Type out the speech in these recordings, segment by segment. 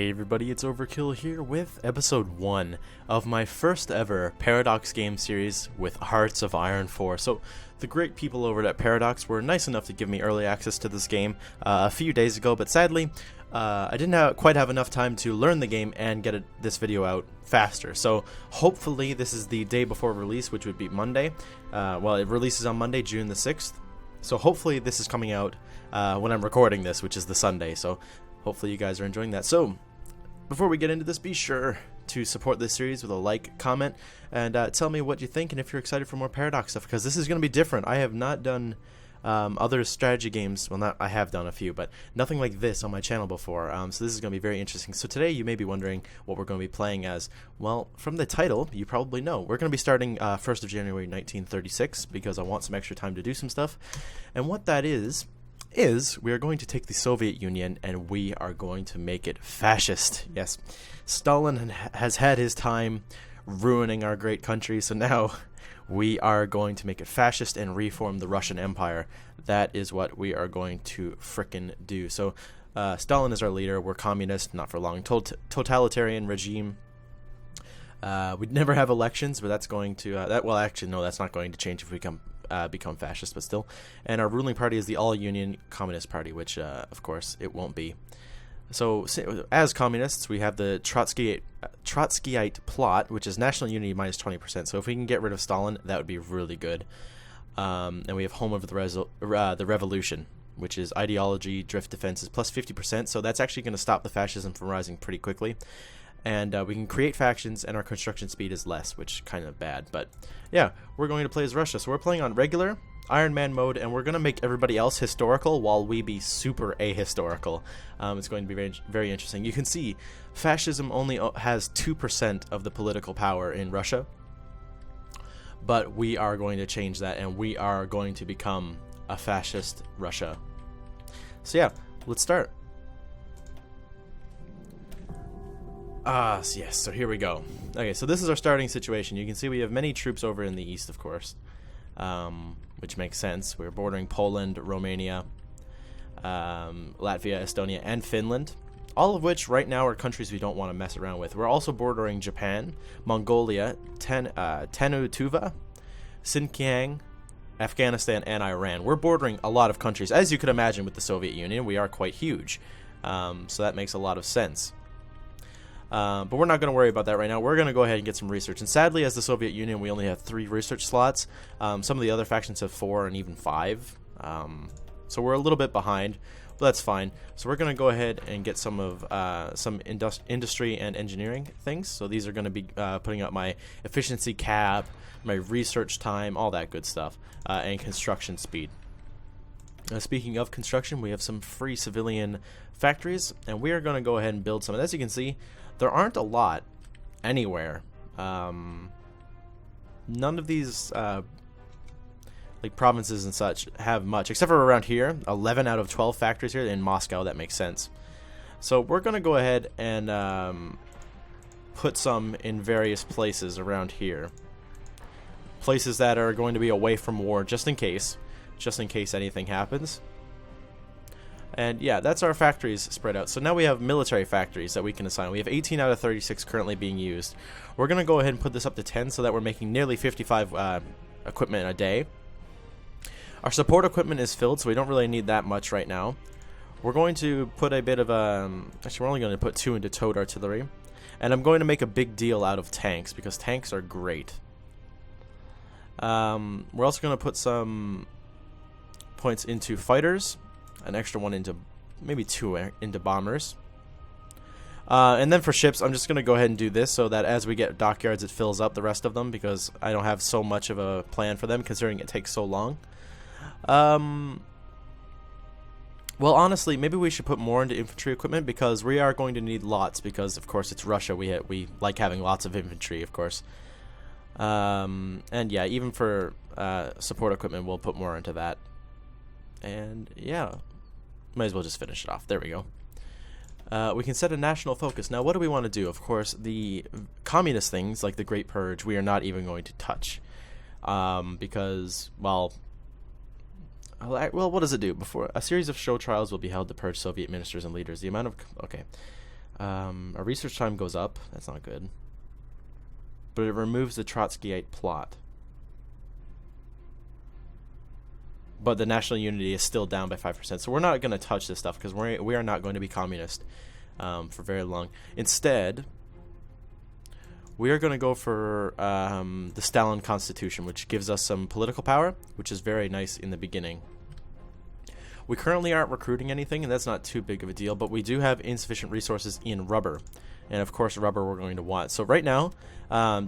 Hey everybody, it's Overkill here with episode 1 of my first ever Paradox game series with Hearts of Iron 4. So, the great people over at Paradox were nice enough to give me early access to this game a few days ago, but sadly, I didn't quite have enough time to learn the game and get this video out faster. So, hopefully this is the day before release, which would be Monday. Well, it releases on Monday, June the 6th. So hopefully this is coming out when I'm recording this, which is the Sunday. So hopefully you guys are enjoying that. So before we get into this, be sure to support this series with a like, comment, and tell me what you think and if you're excited for more Paradox stuff, because this is going to be different. I have not done other strategy games. Well, I have done a few, but nothing like this on my channel before. So this is going to be very interesting. So today you may be wondering what we're going to be playing as. Well, from the title, you probably know. We're going to be starting 1st of January 1936 because I want some extra time to do some stuff. And what that is we are going to take the Soviet Union and we are going to make it fascist. Yes, Stalin has had his time ruining our great country, so now we are going to make it fascist and reform the Russian Empire. That is what we are going to frickin' do. So Stalin is our leader. We're communist, not for long. Totalitarian regime. We'd never have elections, but that's going to well, actually, no, that's not going to change if we become fascist, but still. And our ruling party is the All-Union Communist Party, which, of course, it won't be. So, as communists, we have the Trotskyite plot, which is national unity minus 20%. So if we can get rid of Stalin, that would be really good. And we have home of the revolution, which is ideology, drift defenses, plus 50%. So that's actually going to stop the fascism from rising pretty quickly. And we can create factions, and our construction speed is less, which is kind of bad. But yeah, we're going to play as Russia. So we're playing on regular Iron Man mode, and we're going to make everybody else historical while we be super ahistorical. It's going to be very, very interesting. You can see fascism only has 2% of the political power in Russia, but we are going to change that, and we are going to become a fascist Russia. So yeah, let's start. Yes, so here we go. Okay, so this is our starting situation. You can see we have many troops over in the east, of course, which makes sense. We're bordering Poland, Romania, Latvia, Estonia, and Finland, all of which right now are countries we don't want to mess around with. We're also bordering Japan, Mongolia, Tenutuva, Xinjiang, Afghanistan, and Iran. We're bordering a lot of countries. As you could imagine with the Soviet Union, we are quite huge, so that makes a lot of sense. But we're not going to worry about that right now. We're going to go ahead and get some research. And sadly, as the Soviet Union, we only have 3 research slots. Some of the other factions have 4 and even 5. So we're a little bit behind, but that's fine. So we're going to go ahead and get some of some industry and engineering things. So these are going to be putting up my efficiency cap, my research time, all that good stuff, and construction speed. Speaking of construction, we have some free civilian factories, and we are going to go ahead and build some. And as you can see, there aren't a lot anywhere. None of these like provinces and such have much, except for around here. 11 out of 12 factories here in Moscow. That makes sense. So we're going to go ahead and put some in various places around here. Places that are going to be away from war, just in case anything happens. And yeah, that's our factories spread out. So now we have military factories that we can assign. We have 18 out of 36 currently being used. We're going to go ahead and put this up to 10 so that we're making nearly 55 equipment a day. Our support equipment is filled, so we don't really need that much right now. We're going to put a bit of actually, we're only going to put 2 into towed artillery. And I'm going to make a big deal out of tanks because tanks are great. We're also going to put some points into fighters. An extra 1 into, maybe 2 into bombers. And then for ships, I'm just going to go ahead and do this so that as we get dockyards, it fills up the rest of them because I don't have so much of a plan for them considering it takes so long. Well, honestly, maybe we should put more into infantry equipment because we are going to need lots because, of course, it's Russia. We like having lots of infantry, of course. And yeah, even for support equipment, we'll put more into that. And yeah, might as well just finish it off. There we go. We can set a national focus. Now, what do we want to do? Of course, the communist things like the Great Purge, we are not even going to touch. Because, well, what does it do? Before a series of show trials will be held to purge Soviet ministers and leaders. The amount of Our research time goes up. That's not good. But it removes the Trotskyite plot. But the national unity is still down by 5%. So we're not going to touch this stuff because we are not going to be communist for very long. Instead, we are going to go for the Stalin Constitution, which gives us some political power, which is very nice in the beginning. We currently aren't recruiting anything, and that's not too big of a deal, but we do have insufficient resources in rubber. And of course, rubber we're going to want. So right now,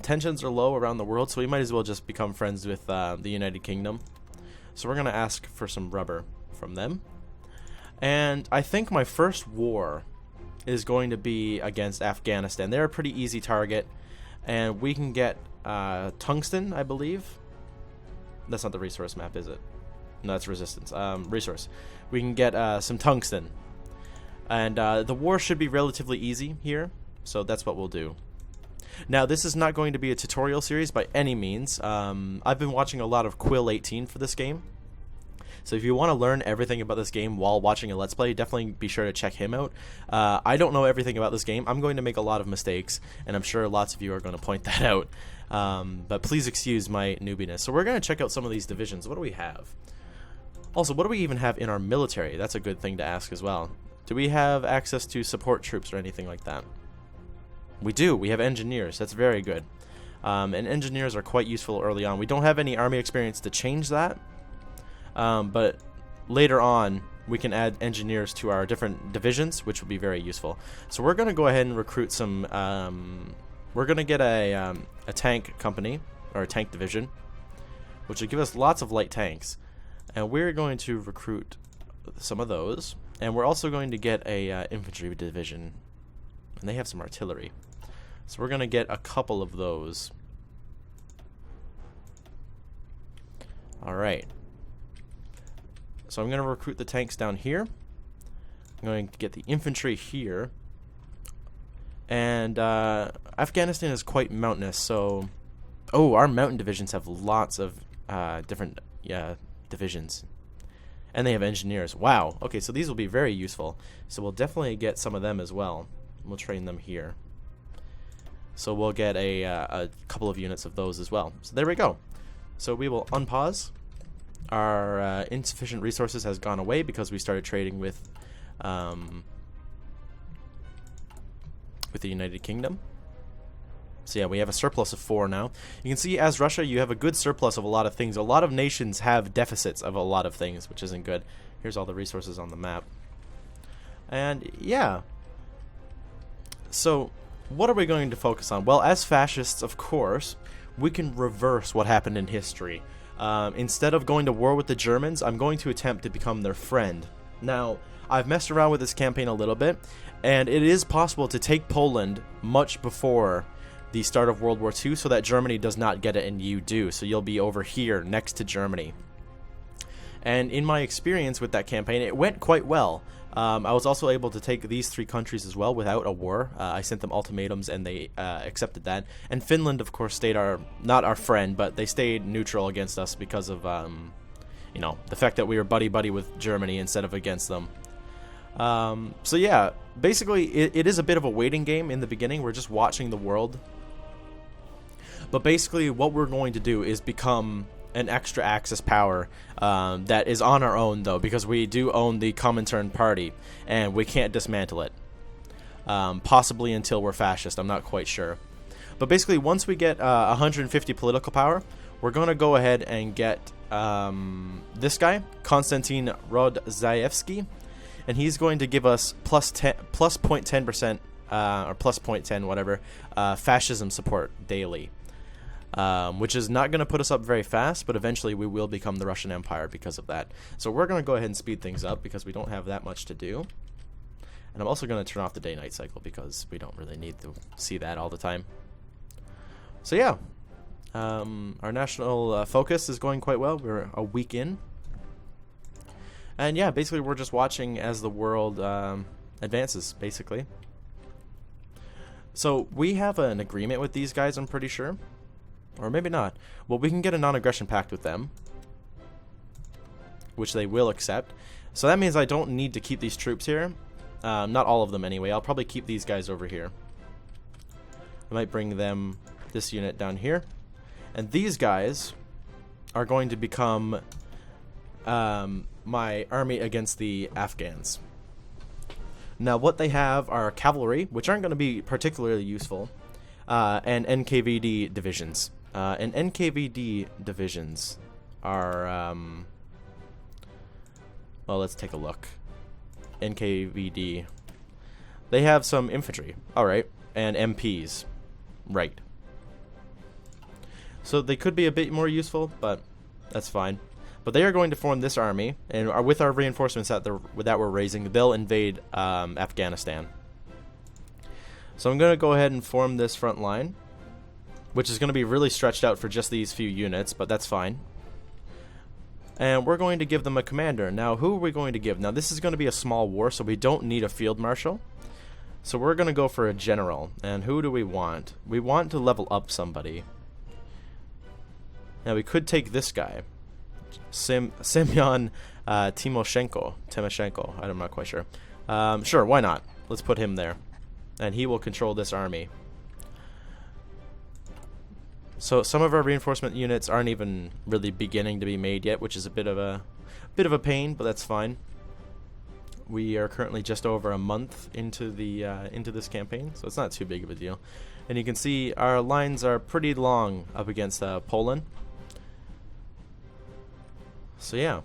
tensions are low around the world, so we might as well just become friends with the United Kingdom. So we're going to ask for some rubber from them. And I think my first war is going to be against Afghanistan. They're a pretty easy target. And we can get tungsten, I believe. That's not the resource map, is it? No, that's resistance. Resource. We can get some tungsten. And the war should be relatively easy here. So that's what we'll do. Now, this is not going to be a tutorial series by any means. I've been watching a lot of Quill 18 for this game. So if you want to learn everything about this game while watching a Let's Play, definitely be sure to check him out. I don't know everything about this game. I'm going to make a lot of mistakes, and I'm sure lots of you are going to point that out. But please excuse my newbiness. So we're going to check out some of these divisions. What do we have? Also, what do we even have in our military? That's a good thing to ask as well. Do we have access to support troops or anything like that? We do. We have engineers. That's very good. And engineers are quite useful early on. We don't have any army experience to change that. But later on, we can add engineers to our different divisions, which will be very useful. So we're going to go ahead and recruit some... we're going to get a tank company, or a tank division, which will give us lots of light tanks. And we're going to recruit some of those. And we're also going to get a infantry division. And they have some artillery. So we're going to get a couple of those. Alright. So I'm going to recruit the tanks down here. I'm going to get the infantry here. And Afghanistan is quite mountainous, so... Oh, our mountain divisions have lots of different divisions. And they have engineers. Wow. Okay, so these will be very useful. So we'll definitely get some of them as well. We'll train them here. So we'll get a couple of units of those as well. So there we go. So we will unpause. Our insufficient resources has gone away because we started trading with the United Kingdom. So yeah, we have a surplus of 4 now. You can see as Russia, you have a good surplus of a lot of things. A lot of nations have deficits of a lot of things, which isn't good. Here's all the resources on the map. And yeah. So what are we going to focus on? Well, as fascists, of course, we can reverse what happened in history. Instead of going to war with the Germans, I'm going to attempt to become their friend. Now, I've messed around with this campaign a little bit, and it is possible to take Poland much before the start of World War II so that Germany does not get it and you do. So you'll be over here next to Germany. And in my experience with that campaign, it went quite well. I was also able to take these 3 countries as well without a war. I sent them ultimatums and they accepted that. And Finland, of course, stayed not our friend, but they stayed neutral against us because of, you know, the fact that we were buddy-buddy with Germany instead of against them. So yeah, basically it is a bit of a waiting game in the beginning. We're just watching the world. But basically what we're going to do is become an extra Axis power that is on our own, though, because we do own the Comintern Party, and we can't dismantle it. Possibly until we're fascist, I'm not quite sure. But basically, once we get 150 political power, we're going to go ahead and get this guy, Konstantin Rodzaevsky, and he's going to give us plus 0.10%, or plus 0.10, whatever, fascism support daily. Which is not going to put us up very fast, but eventually we will become the Russian Empire because of that. So we're going to go ahead and speed things up because we don't have that much to do. And I'm also going to turn off the day-night cycle because we don't really need to see that all the time. So yeah, our national focus is going quite well. We're a week in. And yeah, basically we're just watching as the world advances, basically. So we have an agreement with these guys, I'm pretty sure. Or maybe not. Well, we can get a non-aggression pact with them, which they will accept. So that means I don't need to keep these troops here. Not all of them anyway. I'll probably keep these guys over here. I might bring them, this unit down here. And these guys are going to become my army against the Afghans. Now what they have are cavalry, which aren't going to be particularly useful, and NKVD divisions. And NKVD divisions are, well, let's take a look. NKVD. They have some infantry, alright, and MPs. Right. So they could be a bit more useful, but that's fine. But they are going to form this army, and with our reinforcements that we're raising, they'll invade Afghanistan. So I'm going to go ahead and form this front line, which is going to be really stretched out for just these few units, but that's fine. And we're going to give them a commander. Now, who are we going to give? Now, this is going to be a small war, so we don't need a field marshal. So we're going to go for a general. And who do we want? We want to level up somebody. Now, we could take this guy. Semyon Timoshenko. I'm not quite sure. Sure, why not? Let's put him there. And he will control this army. So some of our reinforcement units aren't even really beginning to be made yet, which is a bit of a pain, but that's fine. We are currently just over a month into this campaign, so it's not too big of a deal. And you can see our lines are pretty long up against Poland. So yeah.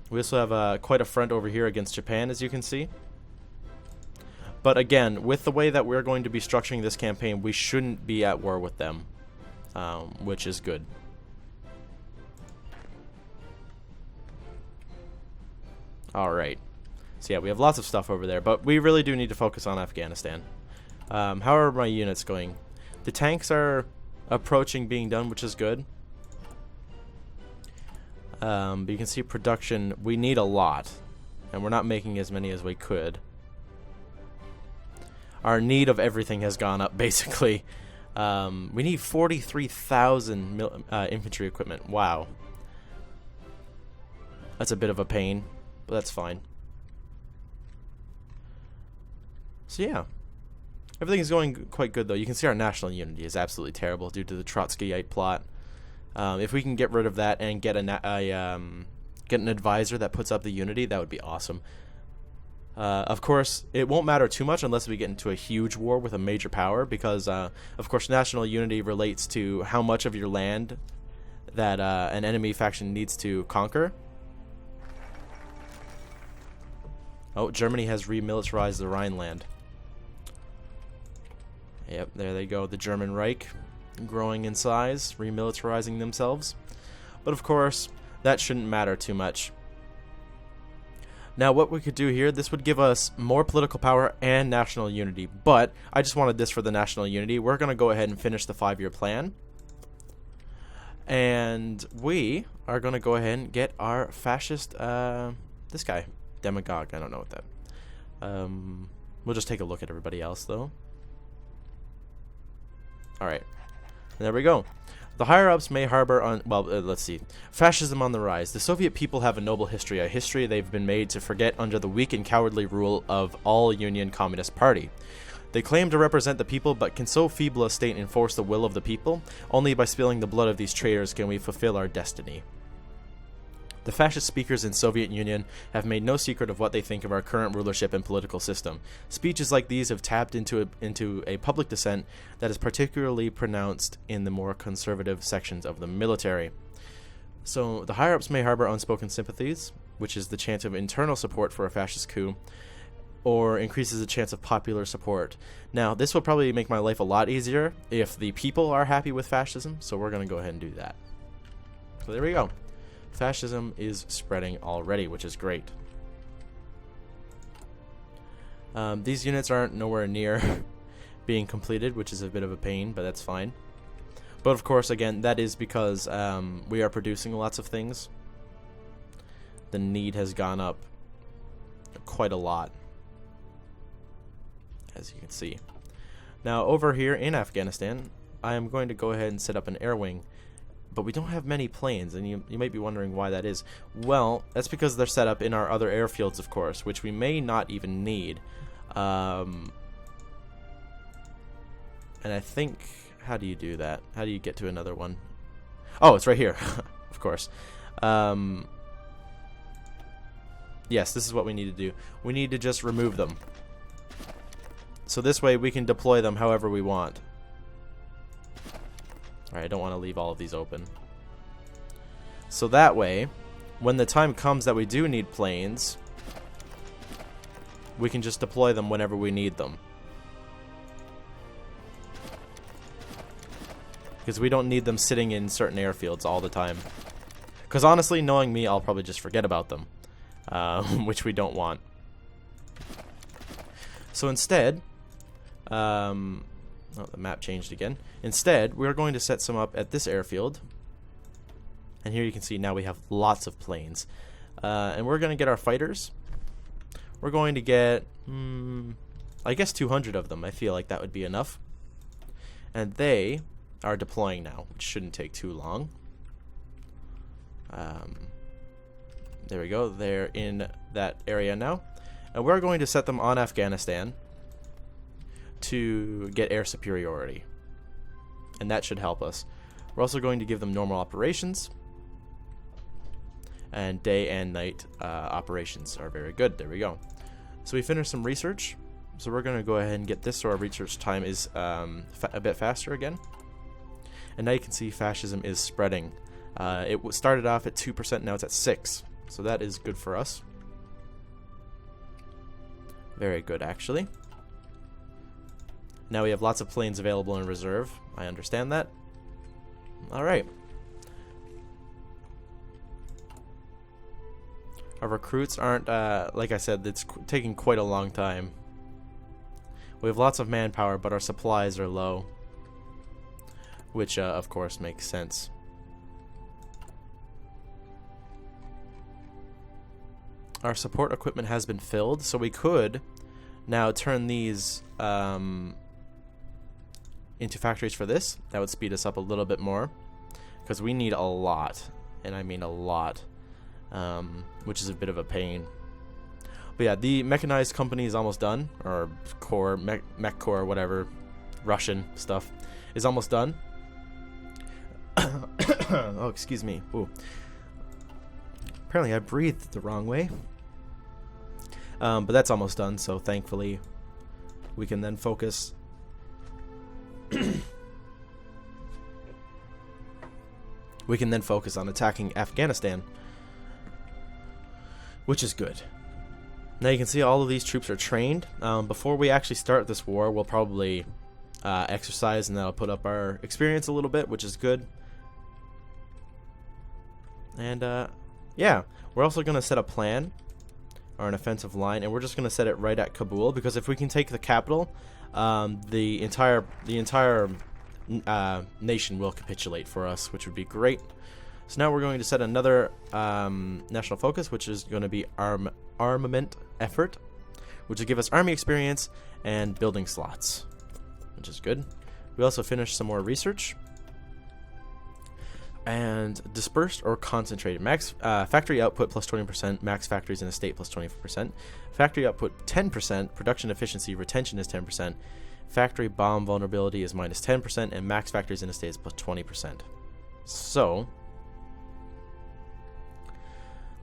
We also have quite a front over here against Japan, as you can see. But again, with the way that we're going to be structuring this campaign, we shouldn't be at war with them, which is good. Alright. So yeah, we have lots of stuff over there, but we really do need to focus on Afghanistan. How are my units going? The tanks are approaching being done, which is good. But you can see production, we need a lot, and we're not making as many as we could. Our need of everything has gone up, basically. We need 43,000 infantry equipment. Wow. That's a bit of a pain, but that's fine. So yeah. Everything is going quite good, though. You can see our national unity is absolutely terrible due to the Trotskyite plot. If we can get rid of that and get an advisor that puts up the unity, that would be awesome. Of course, it won't matter too much unless we get into a huge war with a major power, because, of course, national unity relates to how much of your land that an enemy faction needs to conquer. Oh, Germany has remilitarized the Rhineland. Yep, there they go, the German Reich, growing in size, remilitarizing themselves. But, of course, that shouldn't matter too much. Now, what we could do here, this would give us more political power and national unity, but I just wanted this for the national unity. We're going to go ahead and finish the 5-year plan. And we are going to go ahead and get our fascist, this guy, demagogue, I don't know what that. We'll just take a look at everybody else, though. Alright, there we go. The higher-ups may harbor on, well, let's see. Fascism on the rise. The Soviet people have a noble history, a history they've been made to forget under the weak and cowardly rule of all-Union Communist Party. They claim to represent the people, but can so feeble a state enforce the will of the people? Only by spilling the blood of these traitors can we fulfill our destiny. The fascist speakers in Soviet Union have made no secret of what they think of our current rulership and political system. Speeches like these have tapped into a public dissent that is particularly pronounced in the more conservative sections of the military. So the higher-ups may harbor unspoken sympathies, which is the chance of internal support for a fascist coup, or increases the chance of popular support. Now, this will probably make my life a lot easier if the people are happy with fascism, so we're going to go ahead and do that. So there we go. Fascism is spreading already, which is great. These units aren't nowhere near being completed, which is a bit of a pain, but that's fine. But of course, again, that is because we are producing lots of things. The need has gone up quite a lot, as you can see. Now, over here in Afghanistan, I am going to go ahead and set up an air wing. but we don't have many planes, and you might be wondering why that is. Well, that's because they're set up in our other airfields, of course, which we may not even need. And I think, how do you do that? How do you get to another one? Oh, it's right here, of course. Yes, this is what we need to do. We need to just remove them. So this way we can deploy them however we want. Alright, I don't want to leave all of these open. So that way, when the time comes that we do need planes, we can just deploy them whenever we need them. Because we don't need them sitting in certain airfields all the time. Because honestly, knowing me, I'll probably just forget about them. Which we don't want. So instead, oh, the map changed again. Instead, we're going to set some up at this airfield. And here you can see now we have lots of planes. And we're going to get our fighters. We're going to get, I guess 200 of them. I feel like that would be enough. And they are deploying now, which shouldn't take too long. There we go. They're in that area now. And we're going to set them on Afghanistan to get air superiority. And that should help us. We're also going to give them normal operations. And day and night operations are very good. There we go. So we finished some research. So we're going to go ahead and get this so our research time is a bit faster again. And now you can see fascism is spreading. It started off at 2%, now it's at 6%. So that is good for us. Very good, actually. Now we have lots of planes available in reserve. I understand that. Alright. Our recruits aren't, like I said, it's taking quite a long time. We have lots of manpower, but our supplies are low. Which, of course, makes sense. Our support equipment has been filled, so we could now turn these into factories for this. That would speed us up a little bit more, because we need a lot, and I mean a lot, which is a bit of a pain. But yeah, the mechanized company is almost done, or core, mech core, whatever, Russian stuff, is almost done. Oh, excuse me. Ooh. Apparently I breathed the wrong way. But that's almost done, so thankfully we can then focus on attacking Afghanistan, which is good. Now you can see all of these troops are trained. Before we actually start this war, we'll probably exercise, and that'll put up our experience a little bit, which is good. And yeah, we're also going to set a plan, or an offensive line, and we're just going to set it right at Kabul, because if we can take the capital, the entire nation will capitulate for us, which would be great. So now we're going to set another national focus, which is going to be armament effort, which will give us army experience and building slots, which is good. We also finished some more research. And dispersed or concentrated. Max factory output plus 20%, max factories in a state plus 20%. Factory output 10%, production efficiency retention is 10%. Factory bomb vulnerability is minus 10%, and max factories in a state is plus 20%. So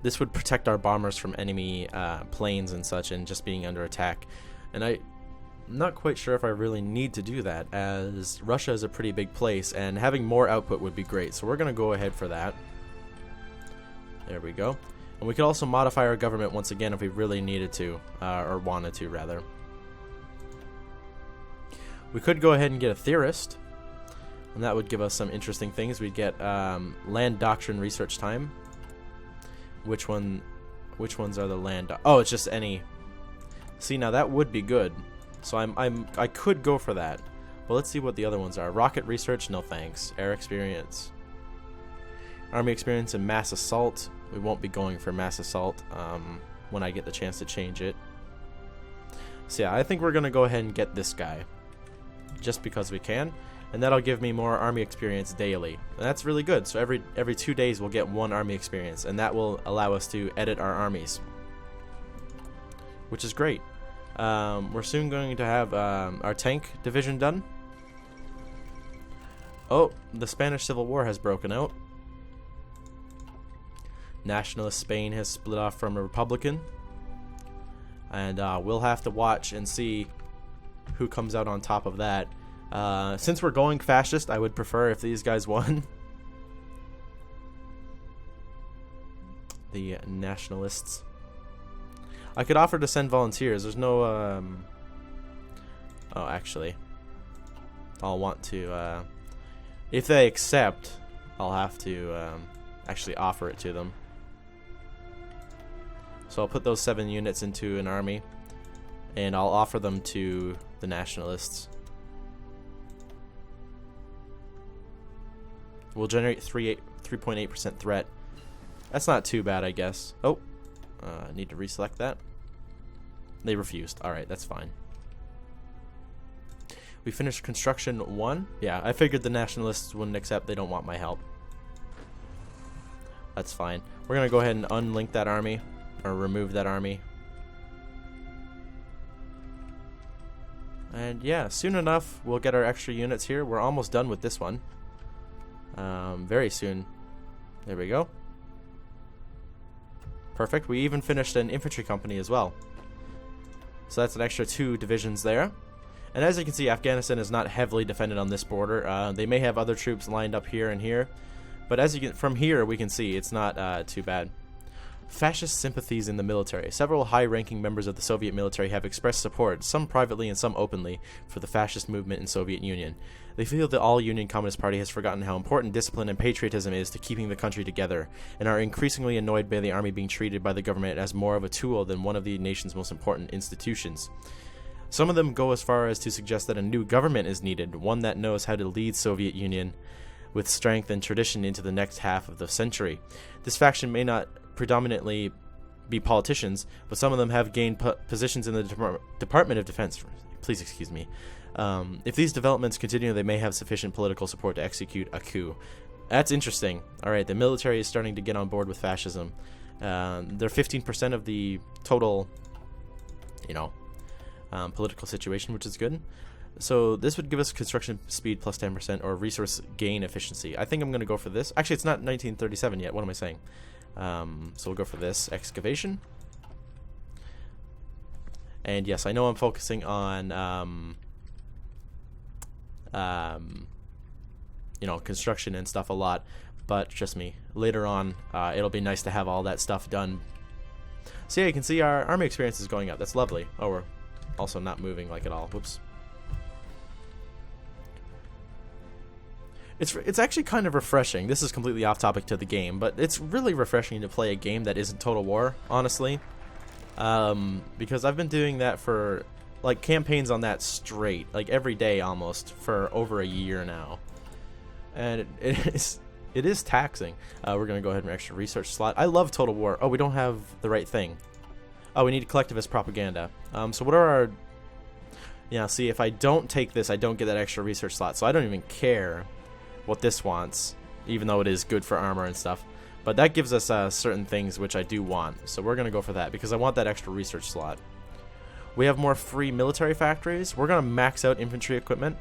this would protect our bombers from enemy planes and such, and just being under attack. And I'm not quite sure if I really need to do that, as Russia is a pretty big place, and having more output would be great. So we're going to go ahead for that. There we go. And we could also modify our government once again if we really needed to, or wanted to, rather. We could go ahead and get a theorist, and that would give us some interesting things. We'd get land doctrine research time. Which ones are the land? Oh, it's just any. See, now that would be good. So I could go for that. But let's see what the other ones are. Rocket research, no thanks. Air experience. Army experience and mass assault. We won't be going for mass assault when I get the chance to change it. So yeah, I think we're going to go ahead and get this guy. Just because we can. and that'll give me more army experience daily. And that's really good. So every 2 days we'll get 1 army experience, and that will allow us to edit our armies, which is great. We're soon going to have our tank division done. Oh, the Spanish Civil War has broken out. Nationalist Spain has split off from a Republican. And we'll have to watch and see who comes out on top of that. Since we're going fascist, I would prefer if these guys won. The nationalists. I could offer to send volunteers. There's no... Oh, actually. I'll want to... If they accept, I'll have to actually offer it to them. So I'll put those 7 units into an army, and I'll offer them to the nationalists. We'll generate 3.8% threat. That's not too bad, I guess. Oh, I need to reselect that. They refused. Alright, that's fine. We finished construction 1. Yeah, I figured the nationalists wouldn't accept. They don't want my help. That's fine. We're going to go ahead and unlink that army, or remove that army. And yeah, soon enough we'll get our extra units here. We're almost done with this one. Very soon. There we go. Perfect. We even finished an infantry company as well. So that's an extra 2 divisions there. And as you can see, Afghanistan is not heavily defended on this border. They may have other troops lined up here and here, but as you can, from here we can see it's not too bad. Fascist sympathies in the military. Several high-ranking members of the Soviet military have expressed support, some privately and some openly, for the fascist movement in Soviet Union. They feel the all-Union Communist Party has forgotten how important discipline and patriotism is to keeping the country together, and are increasingly annoyed by the army being treated by the government as more of a tool than one of the nation's most important institutions. Some of them go as far as to suggest that a new government is needed, one that knows how to lead Soviet Union with strength and tradition into the next half of the century. This faction may not predominantly be politicians, but some of them have gained positions in the Department of Defense. Please excuse me. If these developments continue, they may have sufficient political support to execute a coup. That's interesting. Alright, the military is starting to get on board with fascism. They're 15% of the total, political situation, which is good. So this would give us construction speed plus 10% or resource gain efficiency. I think I'm going to go for this. Actually, it's not 1937 yet. What am I saying? So we'll go for this excavation. And yes, I know I'm focusing on construction and stuff a lot, but trust me, later on it'll be nice to have all that stuff done. So yeah, you can see our army experience is going up. That's lovely. Oh, we're also not moving like at all. Whoops. It's actually kind of refreshing. This is completely off topic to the game, but it's really refreshing to play a game that isn't Total War, honestly. Because I've been doing that for, like, campaigns on that straight, like every day almost, for over a year now. And it is taxing. We're going to go ahead and extra research slot. I love Total War. Oh, we don't have the right thing. Oh, we need collectivist propaganda. So what are our... Yeah, see, if I don't take this, I don't get that extra research slot, so I don't even care what this wants, even though it is good for armor and stuff. But that gives us certain things which I do want, so we're going to go for that, because I want that extra research slot. We have more free military factories. We're going to max out infantry equipment.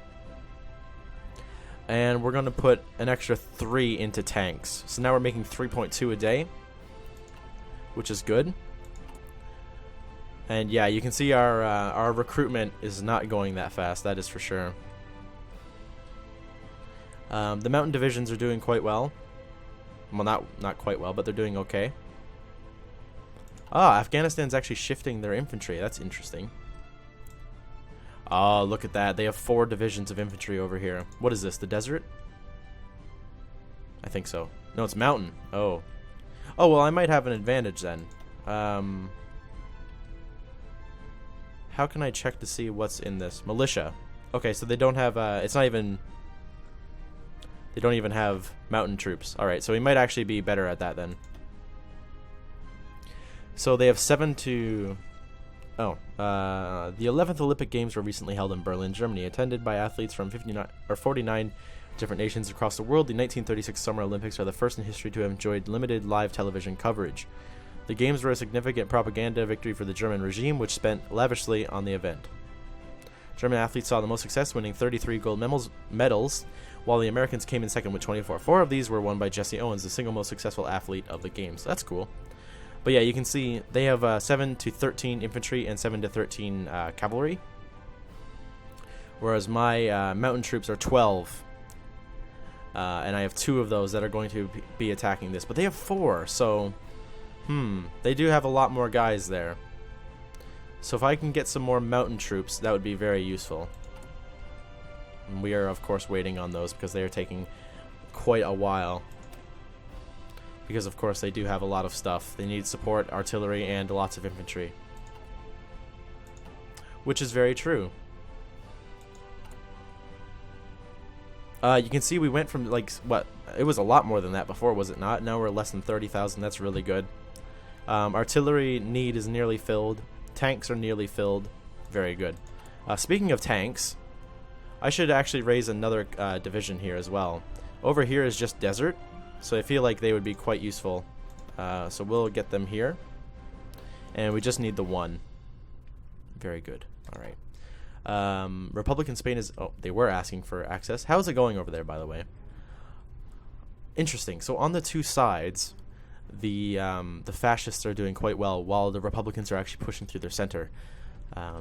And we're going to put an extra 3 into tanks. So now we're making 3.2 a day, which is good. And yeah, you can see our recruitment is not going that fast, that is for sure. The mountain divisions are doing quite well. Well, not quite well, but they're doing okay. Ah, Afghanistan's actually shifting their infantry. That's interesting. Oh, look at that. They have 4 divisions of infantry over here. What is this, the desert? I think so. No, it's mountain. Oh. Oh, well, I might have an advantage then. How can I check to see what's in this? Militia. Okay, so they don't have, it's not even... They don't even have mountain troops. Alright, so we might actually be better at that then. So they have 7 to The 11th Olympic Games were recently held in Berlin, Germany, attended by athletes from 49 different nations across the world. The 1936 Summer Olympics are the first in history to have enjoyed limited live television coverage. The Games were a significant propaganda victory for the German regime, which spent lavishly on the event. German athletes saw the most success, winning 33 gold medals, while the Americans came in second with 24. 4 of these were won by Jesse Owens, the single most successful athlete of the Games. That's cool. But yeah, you can see they have 7 to 13 infantry and 7 to 13 cavalry, whereas my mountain troops are 12. And I have 2 of those that are going to be attacking this. But they have 4, so... they do have a lot more guys there. So if I can get some more mountain troops, that would be very useful. And we are, of course, waiting on those because they are taking quite a while. Because, of course, they do have a lot of stuff. They need support, artillery, and lots of infantry. Which is very true. You can see we went from, like, what? It was a lot more than that before, was it not? Now we're less than 30,000. That's really good. Artillery need is nearly filled. Tanks are nearly filled. Very good. Speaking of tanks, I should actually raise another division here as well. Over here is just desert, so I feel like they would be quite useful. So we'll get them here. And we just need the 1. Very good. All right. Republican Spain is... Oh, they were asking for access. How is it going over there, by the way? Interesting. So on the 2 sides, the fascists are doing quite well, while the Republicans are actually pushing through their center.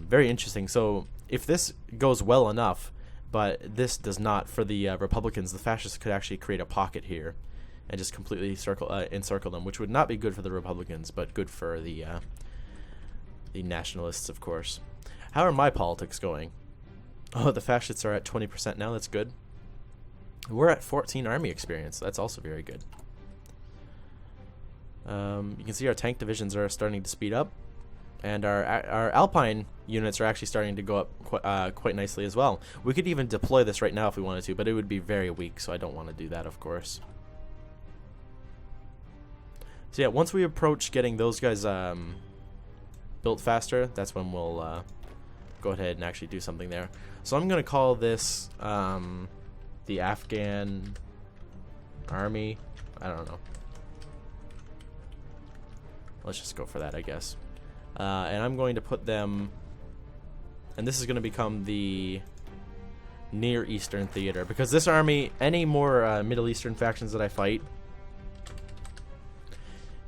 Very interesting. So if this goes well enough, but this does not for the Republicans, the fascists could actually create a pocket here and just completely encircle them, which would not be good for the Republicans, but good for the nationalists, of course. How are my politics going? Oh, the fascists are at 20% now. That's good. We're at 14 army experience. That's also very good. You can see our tank divisions are starting to speed up, and our Alpine units are actually starting to go up quite nicely as well. We could even deploy this right now if we wanted to, but it would be very weak, so I don't want to do that, of course. So yeah, once we approach getting those guys built faster, that's when we'll go ahead and actually do something there. So I'm going to call this the Afghan army. I don't know. Let's just go for that, I guess. And I'm going to put them... And this is going to become the Near Eastern Theater. Because this army, any more Middle Eastern factions that I fight...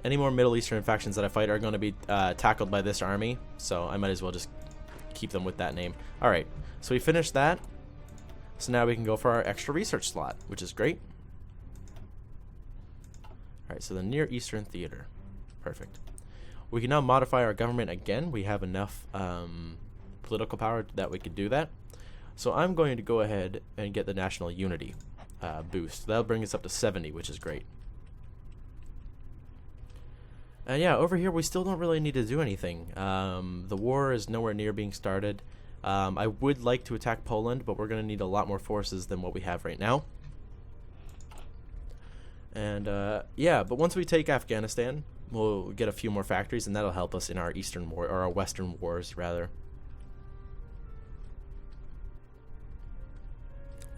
Any more Middle Eastern factions that I fight are going to be tackled by this army. So I might as well just keep them with that name. Alright, so we finished that. So now we can go for our extra research slot, which is great. Alright, so the Near Eastern Theater. Perfect. We can now modify our government again. We have enough political power that we could do that. So I'm going to go ahead and get the national unity boost. That'll bring us up to 70, which is great. And yeah, over here we still don't really need to do anything. The war is nowhere near being started. I would like to attack Poland, but we're going to need a lot more forces than what we have right now. And yeah, but once we take Afghanistan, we'll get a few more factories, and that'll help us in our Eastern war, or our Western wars, rather.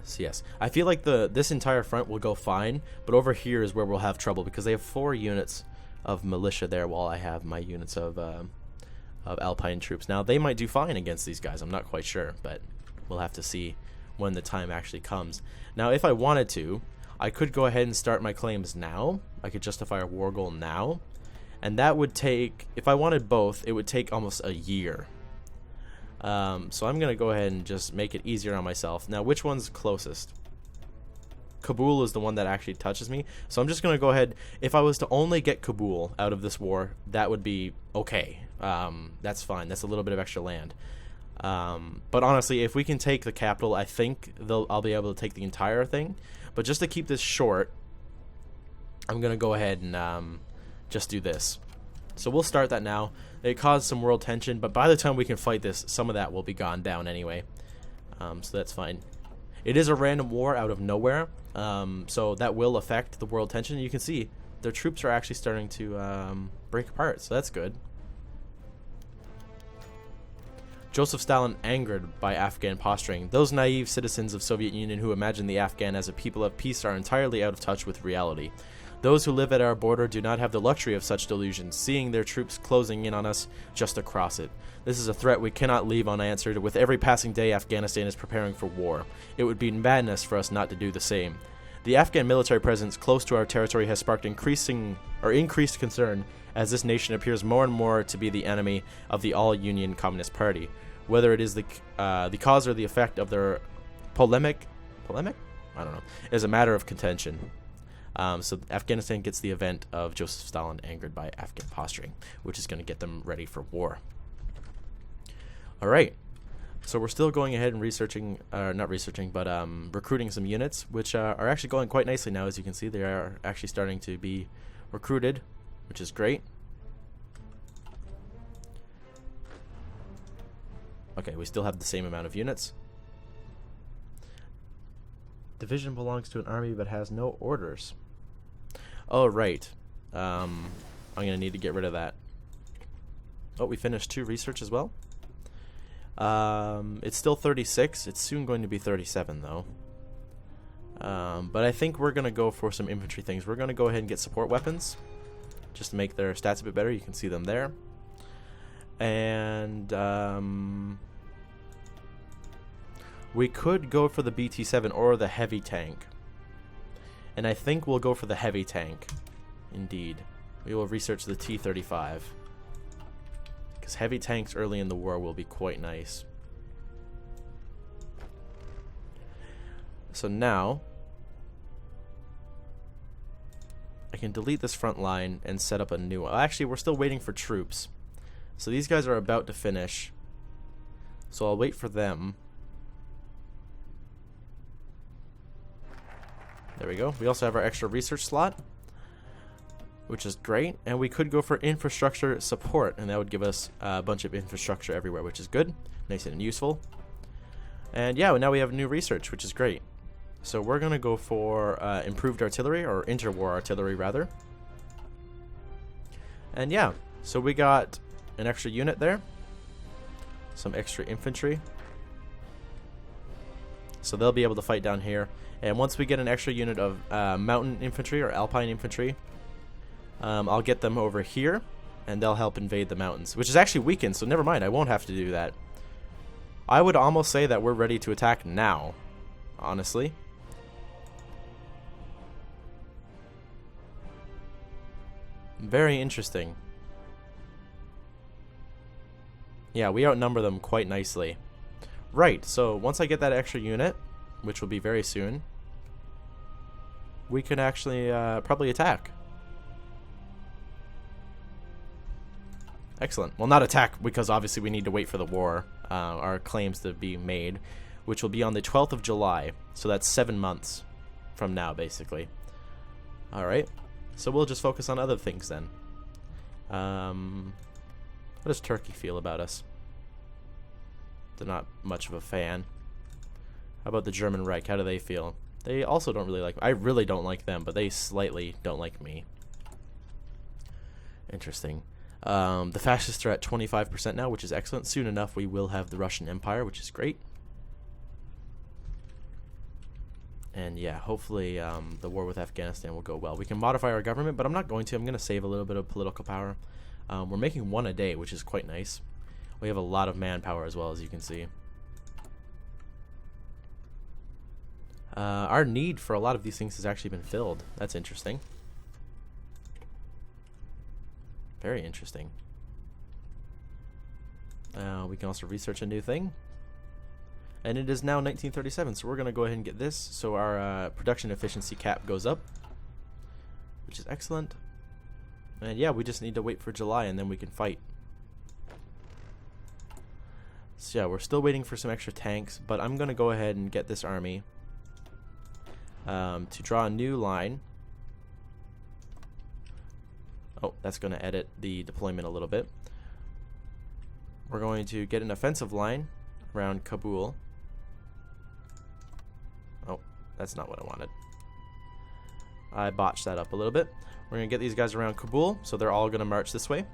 So yes, I feel like this entire front will go fine, but over here is where we'll have trouble, because they have 4 units of militia there, while I have my units of Alpine troops. Now, they might do fine against these guys. I'm not quite sure, but we'll have to see when the time actually comes. Now, if I wanted to, I could go ahead and start my claims now. I could justify a war goal now. And that would take, if I wanted both, it would take almost a year. So I'm going to go ahead and just make it easier on myself. Now, which one's closest? Kabul is the one that actually touches me. So I'm just going to go ahead. If I was to only get Kabul out of this war, that would be okay. That's fine. That's a little bit of extra land. But honestly, if we can take the capital, I think I'll be able to take the entire thing. But just to keep this short, I'm going to go ahead and just do this. So we'll start that now. It caused some world tension, but by the time we can fight this, some of that will be gone down anyway. So that's fine. It is a random war out of nowhere, so that will affect the world tension. You can see their troops are actually starting to break apart, so that's good. Joseph Stalin angered by Afghan posturing. Those naive citizens of Soviet Union who imagine the Afghan as a people of peace are entirely out of touch with reality. Those who live at our border do not have the luxury of such delusions, seeing their troops closing in on us just across it. This is a threat we cannot leave unanswered. With every passing day, Afghanistan is preparing for war. It would be madness for us not to do the same. The Afghan military presence close to our territory has sparked increased concern as this nation appears more and more to be the enemy of the All-Union Communist Party. Whether it is the cause or the effect of their polemic? I don't know. Is a matter of contention. So Afghanistan gets the event of Joseph Stalin angered by Afghan posturing, which is going to get them ready for war. All right. So we're still going ahead and recruiting some units, which are actually going quite nicely now. As you can see, they are actually starting to be recruited, which is great. Okay, we still have the same amount of units. Division belongs to an army but has no orders. Oh, right. I'm going to need to get rid of that. Oh, we finished 2 research as well. It's still 36. It's soon going to be 37, though. But I think we're going to go for some infantry things. We're going to go ahead and get support weapons, just to make their stats a bit better. You can see them there. And we could go for the BT-7 or the heavy tank. And I think we'll go for the heavy tank. Indeed. We will research the T-35. Because heavy tanks early in the war will be quite nice. So now I can delete this front line and set up a new one. Actually, we're still waiting for troops. So these guys are about to finish. So I'll wait for them. There we go. We also have our extra research slot, which is great. And we could go for infrastructure support, and that would give us a bunch of infrastructure everywhere, which is good. Nice and useful. And yeah, now we have new research, which is great. So we're going to go for improved artillery, or interwar artillery, rather. And yeah, so we got an extra unit there. Some extra infantry. So they'll be able to fight down here. And once we get an extra unit of mountain infantry or alpine infantry, I'll get them over here, and they'll help invade the mountains, which is actually weakened, so never mind, I won't have to do that. I would almost say that we're ready to attack now, honestly. Very interesting. Yeah, we outnumber them quite nicely. Right, so once I get that extra unit, which will be very soon, we can actually probably attack. Excellent. Well, not attack, because obviously we need to wait for the war, our claims to be made, which will be on the 12th of July. So that's 7 months from now, basically. Alright. So we'll just focus on other things then. What does Turkey feel about us? They're not much of a fan. How about the German Reich? How do they feel? They also don't really like me. I really don't like them, but they slightly don't like me. Interesting. The fascists are at 25% now, which is excellent. Soon enough, we will have the Russian Empire, which is great. And yeah, hopefully the war with Afghanistan will go well. We can modify our government, but I'm not going to. I'm going to save a little bit of political power. We're making 1 a day, which is quite nice. We have a lot of manpower as well, as you can see. Our need for a lot of these things has actually been filled. That's interesting. Very interesting. We can also research a new thing. And it is now 1937, so we're going to go ahead and get this. So our production efficiency cap goes up, which is excellent. And yeah, we just need to wait for July, and then we can fight. So yeah, we're still waiting for some extra tanks, but I'm going to go ahead and get this army to draw a new line. Oh, that's going to edit the deployment a little bit. We're going to get an offensive line around Kabul. Oh, that's not what I wanted. I botched that up a little bit. We're going to get these guys around Kabul, so they're all going to march this way.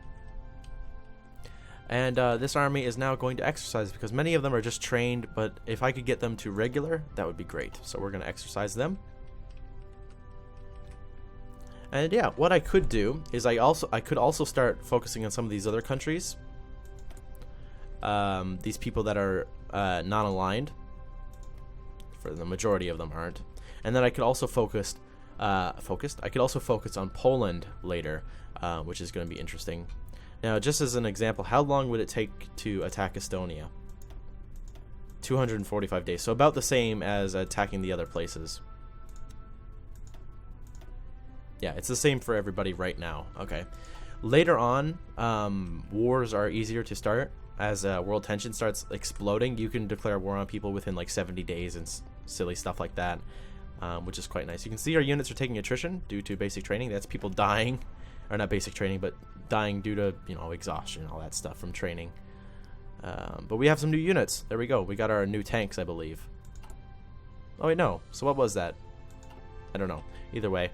And this army is now going to exercise because many of them are just trained, but if I could get them to regular, that would be great. So we're going to exercise them. And yeah, what I could do is I could also start focusing on some of these other countries. These people that are non-aligned. For the majority of them aren't. And then I could also I could also focus on Poland later, which is going to be interesting. Now, just as an example, how long would it take to attack Estonia? 245 days, so about the same as attacking the other places. Yeah, it's the same for everybody right now. Okay. Later on, wars are easier to start. As world tension starts exploding, you can declare war on people within like 70 days and silly stuff like that, which is quite nice. You can see our units are taking attrition due to basic training. That's people dying, or not basic training, but dying due to, you know, exhaustion and all that stuff from training. But we have some new units. There we go. We got our new tanks, I believe. Oh, wait, no. So what was that? I don't know. Either way,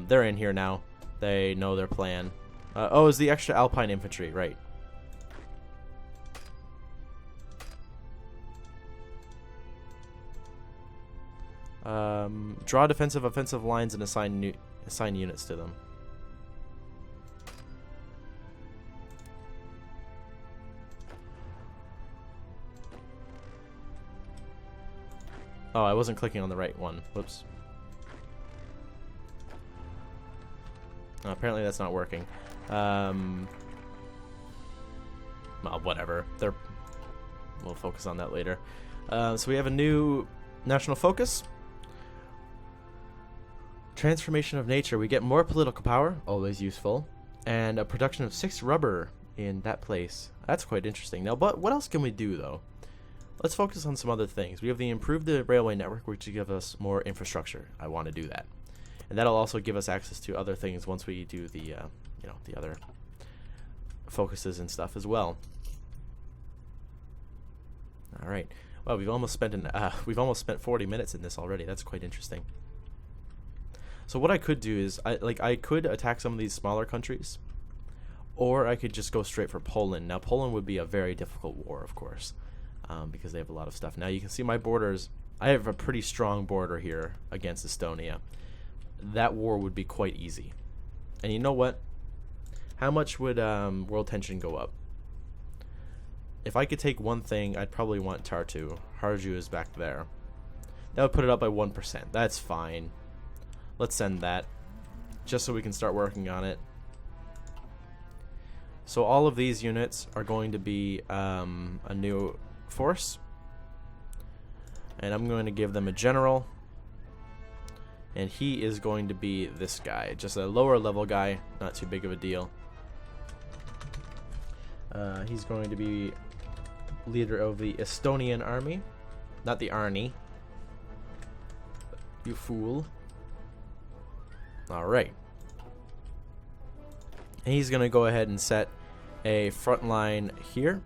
they're in here now. They know their plan. Oh, it's the extra Alpine infantry, right. Draw defensive, offensive lines and assign units to them. Oh, I wasn't clicking on the right one. Whoops. Oh, apparently that's not working. Well, whatever. We'll focus on that later. So we have a new national focus. Transformation of nature. We get more political power, always useful, and a production of 6 rubber in that place. That's quite interesting. Now, but what else can we do though? Let's focus on some other things. We have the improve the railway network, which will give us more infrastructure. I want to do that, and that'll also give us access to other things once we do the the other focuses and stuff as well. All right. Well, we've almost spent 40 minutes in this already. That's quite interesting. So what I could do is I could attack some of these smaller countries, or I could just go straight for Poland. Now Poland would be a very difficult war, of course, because they have a lot of stuff. Now you can see my borders. I have a pretty strong border here against Estonia. That war would be quite easy. And you know what? How much would world tension go up? If I could take one thing, I'd probably want Tartu. Harju is back there. That would put it up by 1%. That's fine. Let's send that, just so we can start working on it. So all of these units are going to be a new force. And I'm going to give them a general. And he is going to be this guy. Just a lower level guy, not too big of a deal. He's going to be leader of the Estonian army. Not the Army. You fool. Alright. And he's going to go ahead and set a front line here.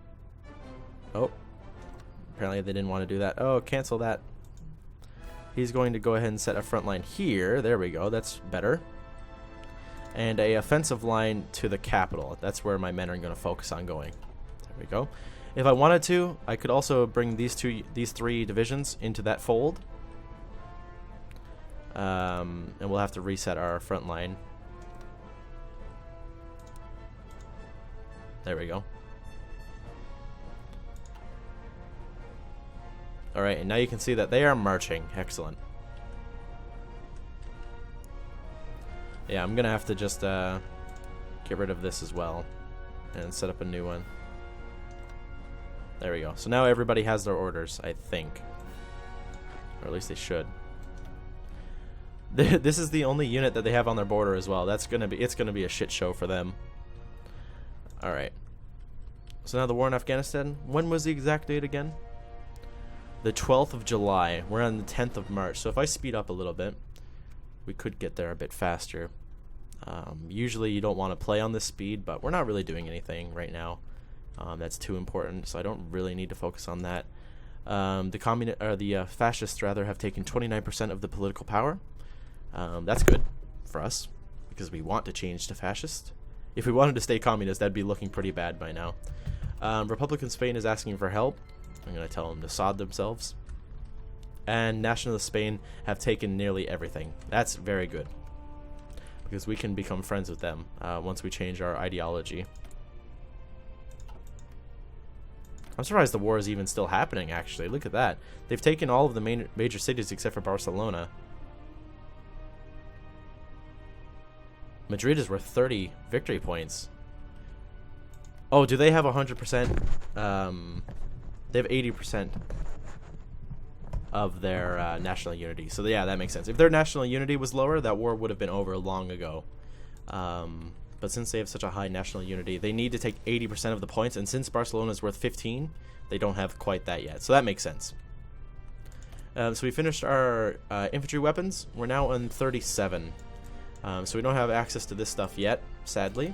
Oh. Apparently they didn't want to do that. Oh, cancel that. He's going to go ahead and set a front line here. There we go. That's better. And a offensive line to the capital. That's where my men are going to focus on going. There we go. If I wanted to, I could also bring these 3 divisions into that fold. And we'll have to reset our front line. There we go. Alright, and now you can see that they are marching. Excellent. Yeah, I'm gonna have to just get rid of this as well and set up a new one. There we go. So now everybody has their orders, I think. Or at least they should. This is the only unit that they have on their border as well. It's gonna be a shit show for them. Alright. So now the war in Afghanistan. When was the exact date again? The 12th of July. We're on the 10th of March. So if I speed up a little bit, we could get there a bit faster. Usually you don't want to play on this speed, but we're not really doing anything right now. That's too important, so I don't really need to focus on that. The fascists rather have taken 29% of the political power. That's good for us because we want to change to fascist. If we wanted to stay communist, that'd be looking pretty bad by now. Republican Spain is asking for help. I'm going to tell them to sod themselves. And Nationalist Spain have taken nearly everything. That's very good, because we can become friends with them once we change our ideology. I'm surprised the war is even still happening, actually. Look at that. They've taken all of the major cities except for Barcelona. Madrid is worth 30 victory points. Oh, do they have 100%? They have 80% of their national unity. So yeah, that makes sense. If their national unity was lower, that war would have been over long ago. But since they have such a high national unity, they need to take 80% of the points. And since Barcelona is worth 15, they don't have quite that yet. So that makes sense. So we finished our infantry weapons. We're now on 37. So we don't have access to this stuff yet, sadly.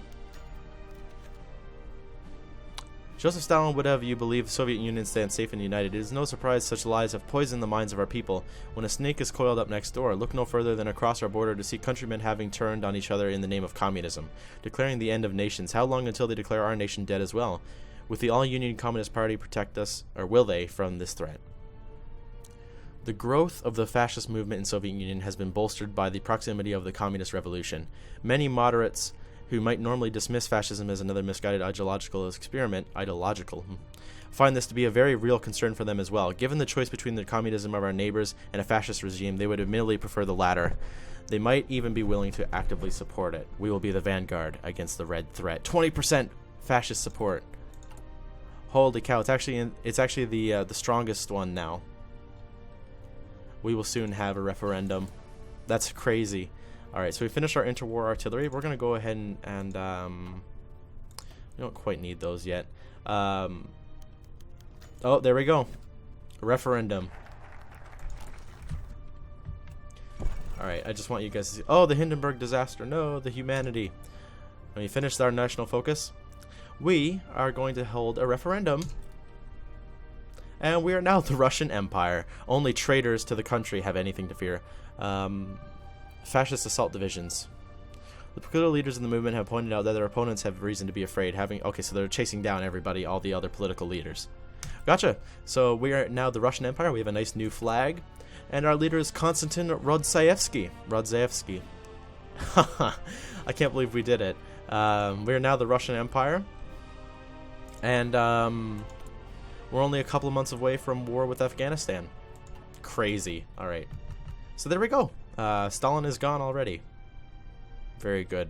Joseph Stalin would have you believe the Soviet Union stands safe and united. It is no surprise such lies have poisoned the minds of our people. When a snake is coiled up next door, look no further than across our border to see countrymen having turned on each other in the name of communism, declaring the end of nations. How long until they declare our nation dead as well? Will the all-Union Communist Party protect us, or will they, from this threat? The growth of the fascist movement in Soviet Union has been bolstered by the proximity of the communist revolution. Many moderates who might normally dismiss fascism as another misguided ideological experiment, find this to be a very real concern for them as well. Given the choice between the communism of our neighbors and a fascist regime, they would admittedly prefer the latter. They might even be willing to actively support it. We will be the vanguard against the red threat. 20% fascist support. Holy cow! It's actually the strongest one now. We will soon have a referendum. That's crazy. Alright, so we finished our interwar artillery. We're going to go ahead and we don't quite need those yet. Oh, there we go. A referendum. Alright, I just want you guys to see. Oh, the Hindenburg disaster. No, the humanity. When we finished our national focus, we are going to hold a referendum. And we are now the Russian Empire. Only traitors to the country have anything to fear. Fascist assault divisions. The political leaders in the movement have pointed out that their opponents have reason to be afraid. Okay, so they're chasing down everybody, all the other political leaders. Gotcha. So we are now the Russian Empire. We have a nice new flag. And our leader is Konstantin Rodzaevsky. I can't believe we did it. We are now the Russian Empire. And we're only a couple of months away from war with Afghanistan. Crazy. Alright. So there we go. Stalin is gone already. Very good.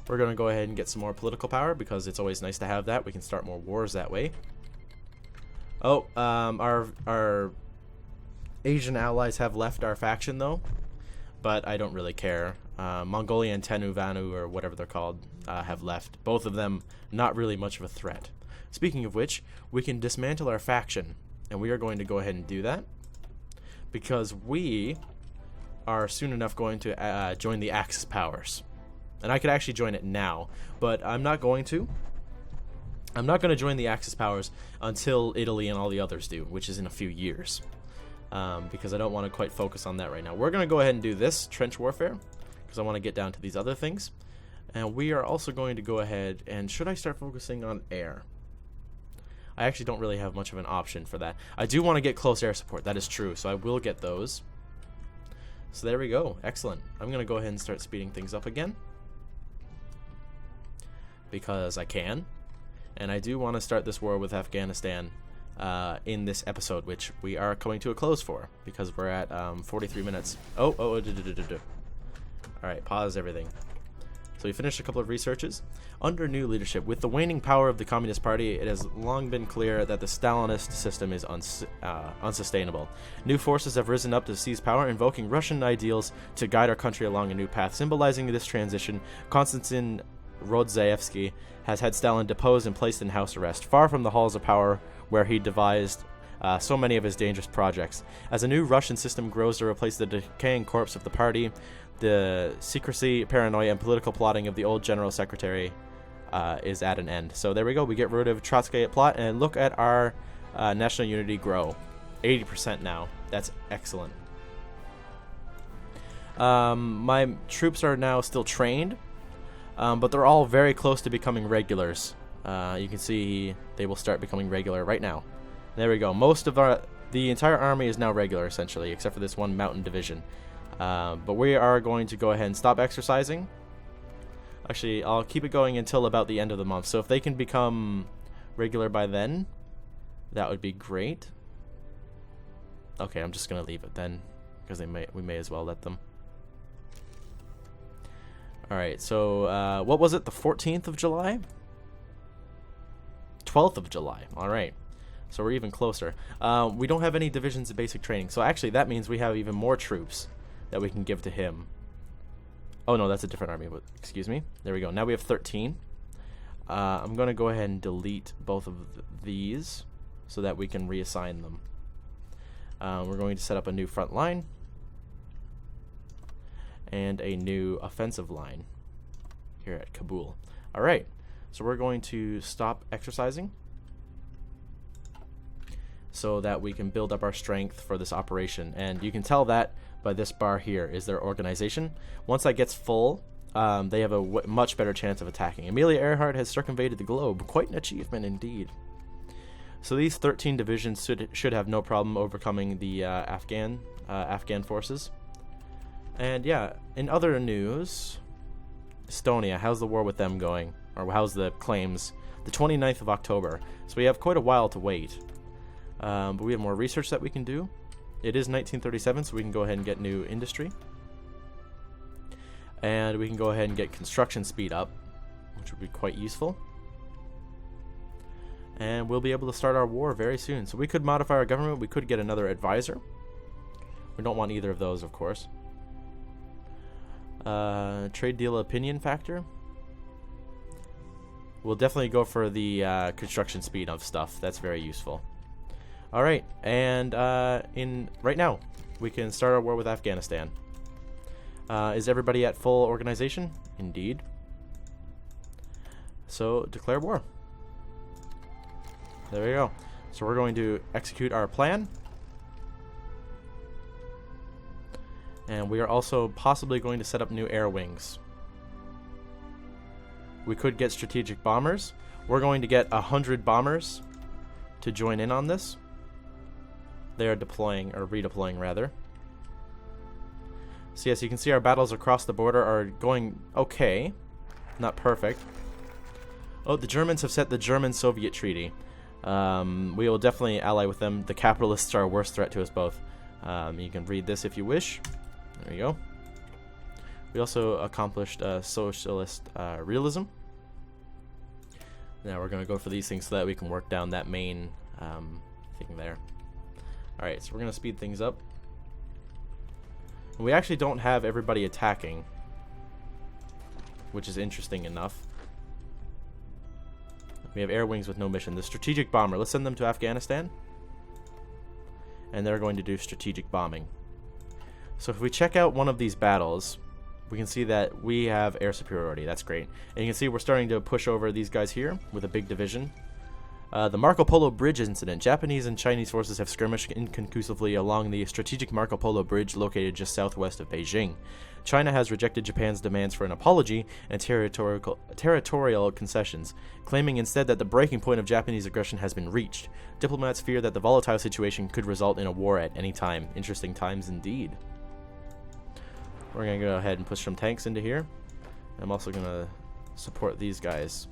We're going to go ahead and get some more political power because it's always nice to have that. We can start more wars that way. Oh, our Asian allies have left our faction though, but I don't really care. Mongolia and Tenuvanu, or whatever they're called, have left. Both of them not really much of a threat. Speaking of which, we can dismantle our faction, and we are going to go ahead and do that because we are soon enough going to join the Axis powers. And I could actually join it now, but I'm not going to. I'm not going to join the Axis powers until Italy and all the others do, which is in a few years, because I don't want to quite focus on that right now. We're going to go ahead and do this, trench warfare, because I want to get down to these other things. And we are also going to go ahead and, should I start focusing on air? I actually don't really have much of an option for that. I do want to get close air support, that is true, so I will get those. So there we go, excellent. I'm going to go ahead and start speeding things up again, because I can. And I do want to start this war with Afghanistan in this episode, which we are coming to a close for, because we're at 43 minutes. Alright, pause everything. So we finished a couple of researches. Under new leadership, with the waning power of the Communist Party, it has long been clear that the Stalinist system is unsustainable. New forces have risen up to seize power, invoking Russian ideals to guide our country along a new path. Symbolizing this transition, Konstantin Rodzaevsky has had Stalin deposed and placed in house arrest, far from the halls of power where he devised so many of his dangerous projects. As a new Russian system grows to replace the decaying corpse of the party, the secrecy, paranoia, and political plotting of the old general secretary is at an end. So there we go. We get rid of Trotskyite plot, and look at our national unity grow. 80% now. That's excellent. My troops are now still trained, but they're all very close to becoming regulars. You can see they will start becoming regular right now. There we go. Most of the entire army is now regular, essentially, except for this one mountain division. But we are going to go ahead and stop exercising. Actually, I'll keep it going until about the end of the month. So if they can become regular by then, that would be great. Okay, I'm just gonna leave it then, because we may as well let them. All right. So what was it? The 14th of July? 12th of July. All right. So we're even closer. We don't have any divisions of basic training. So actually, that means we have even more troops that we can give to him. Oh, no, that's a different army. But excuse me. There we go. Now we have 13. I'm going to go ahead and delete both of these so that we can reassign them. We're going to set up a new front line and a new offensive line here at Kabul. All right. So we're going to stop exercising so that we can build up our strength for this operation. And you can tell that by this bar here is their organization. Once that gets full, they have a much better chance of attacking. Amelia Earhart has circumvented the globe. Quite an achievement indeed. So these 13 divisions should have no problem overcoming the Afghan forces. And yeah, in other news, Estonia, how's the war with them going? Or how's the claims? The 29th of October. So we have quite a while to wait. But we have more research that we can do. It is 1937, so we can go ahead and get new industry. And we can go ahead and get construction speed up, which would be quite useful. And we'll be able to start our war very soon. So we could modify our government. We could get another advisor. We don't want either of those, of course. Trade deal opinion factor. We'll definitely go for the construction speed of stuff. That's very useful. All right, and right now we can start our war with Afghanistan. Is everybody at full organization? Indeed. So declare war. There we go. So we're going to execute our plan. And we are also possibly going to set up new air wings. We could get strategic bombers. We're going to get 100 bombers to join in on this. They are deploying, or redeploying rather. So yes, you can see our battles across the border are going okay. Not perfect. Oh, the Germans have set the German-Soviet treaty. We will definitely ally with them. The capitalists are a worse threat to us both. You can read this if you wish. There you go. We also accomplished socialist realism. Now we're going to go for these things so that we can work down that main thing there. Alright, so we're going to speed things up. And we actually don't have everybody attacking, which is interesting enough. We have air wings with no mission. The strategic bomber, let's send them to Afghanistan. And they're going to do strategic bombing. So if we check out one of these battles, we can see that we have air superiority. That's great. And you can see we're starting to push over these guys here with a big division. The Marco Polo Bridge incident. Japanese and Chinese forces have skirmished inconclusively along the strategic Marco Polo Bridge located just southwest of Beijing. China has rejected Japan's demands for an apology and territorial concessions, claiming instead that the breaking point of Japanese aggression has been reached. Diplomats fear that the volatile situation could result in a war at any time. Interesting times indeed. We're going to go ahead and push some tanks into here. I'm also going to support these guys.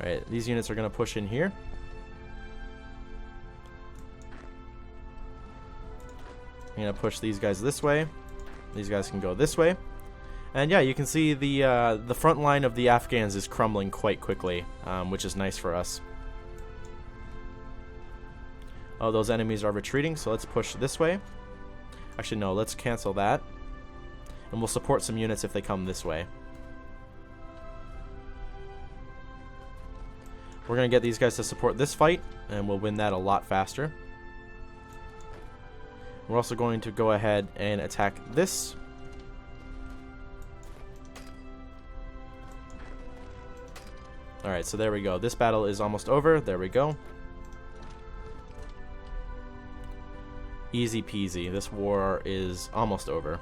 Alright, these units are going to push in here. I'm going to push these guys this way. These guys can go this way. And yeah, you can see the front line of the Afghans is crumbling quite quickly, which is nice for us. Oh, those enemies are retreating, so let's push this way. Actually, no, let's cancel that. And we'll support some units if they come this way. We're going to get these guys to support this fight, and we'll win that a lot faster. We're also going to go ahead and attack this. Alright, so there we go. This battle is almost over. There we go. Easy peasy. This war is almost over.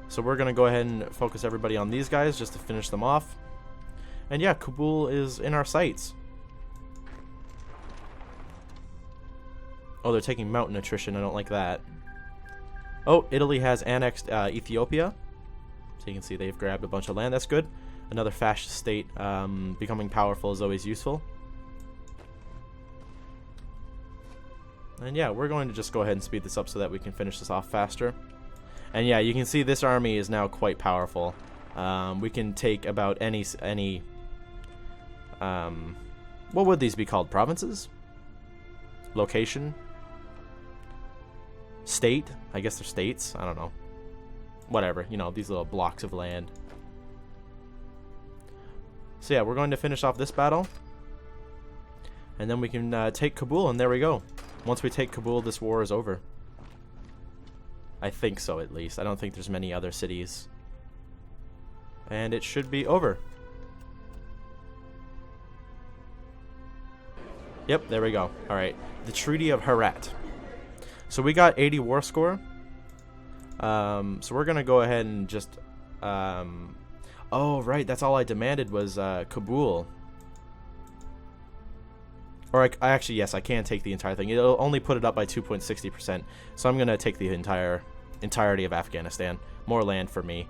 So we're going to go ahead and focus everybody on these guys just to finish them off. And yeah, Kabul is in our sights. Oh, they're taking mountain attrition. I don't like that. Oh, Italy has annexed Ethiopia. So you can see they've grabbed a bunch of land. That's good. Another fascist state becoming powerful is always useful. And yeah, we're going to just go ahead and speed this up so that we can finish this off faster. And yeah, you can see this army is now quite powerful. We can take about any what would these be called? Provinces? Location? State? I guess they're states. I don't know. Whatever, you know, these little blocks of land. So yeah, we're going to finish off this battle. And then we can take Kabul, and there we go. Once we take Kabul, this war is over. I think so, at least. I don't think there's many other cities. And it should be over. Yep, there we go. Alright, the Treaty of Herat. So we got 80 war score. So we're going to go ahead and just... oh, right, that's all I demanded was Kabul. Or I actually, yes, I can take the entire thing. It'll only put it up by 2.60%. So I'm going to take the entirety of Afghanistan. More land for me.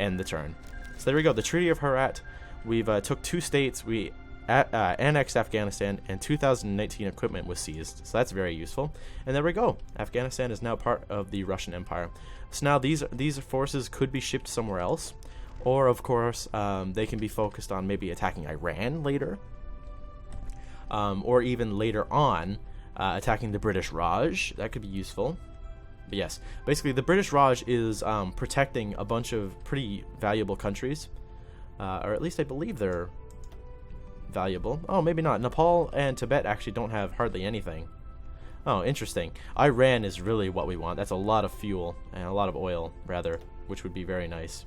End the turn. So there we go. The Treaty of Herat. We've took 2 states. We annexed Afghanistan, and 2019 equipment was seized. So that's very useful. And there we go. Afghanistan is now part of the Russian Empire. So now these forces could be shipped somewhere else. Or, of course, they can be focused on maybe attacking Iran later. Or even later on, attacking the British Raj. That could be useful. But yes, basically the British Raj is protecting a bunch of pretty valuable countries. Or at least I believe they're valuable. Oh, maybe not. Nepal and Tibet actually don't have hardly anything. Oh, interesting. Iran is really what we want. That's a lot of fuel, and a lot of oil, rather, which would be very nice.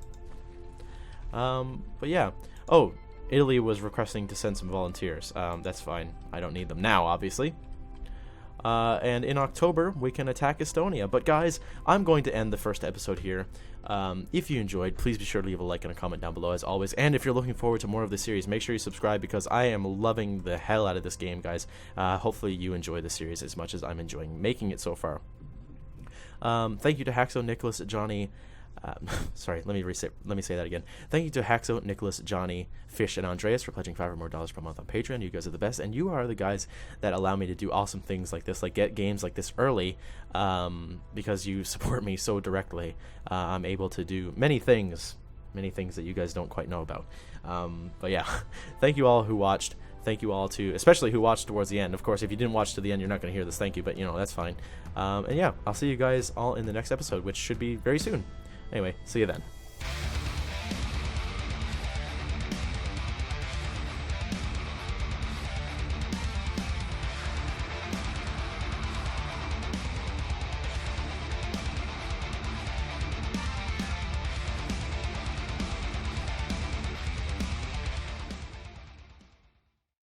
But yeah. Oh, Italy was requesting to send some volunteers. That's fine. I don't need them now, obviously. And in October, we can attack Estonia. But guys, I'm going to end the first episode here. If you enjoyed, please be sure to leave a like and a comment down below, as always. And if you're looking forward to more of the series, make sure you subscribe, because I am loving the hell out of this game, guys. Hopefully you enjoy the series as much as I'm enjoying making it so far. Thank you to Haxo, Nicholas, Johnny... sorry, let me say that again. Thank you to Haxo, Nicholas, Johnny, Fish, and Andreas for pledging $5 or more per month on Patreon. You guys are the best, and you are the guys that allow me to do awesome things like this, like get games like this early, because you support me so directly. I'm able to do many things that you guys don't quite know about. But yeah, thank you all who watched. Thank you all to, especially who watched towards the end. Of course, if you didn't watch to the end, you're not going to hear this thank you, but you know, that's fine. And yeah, I'll see you guys all in the next episode, which should be very soon. Anyway, see you then.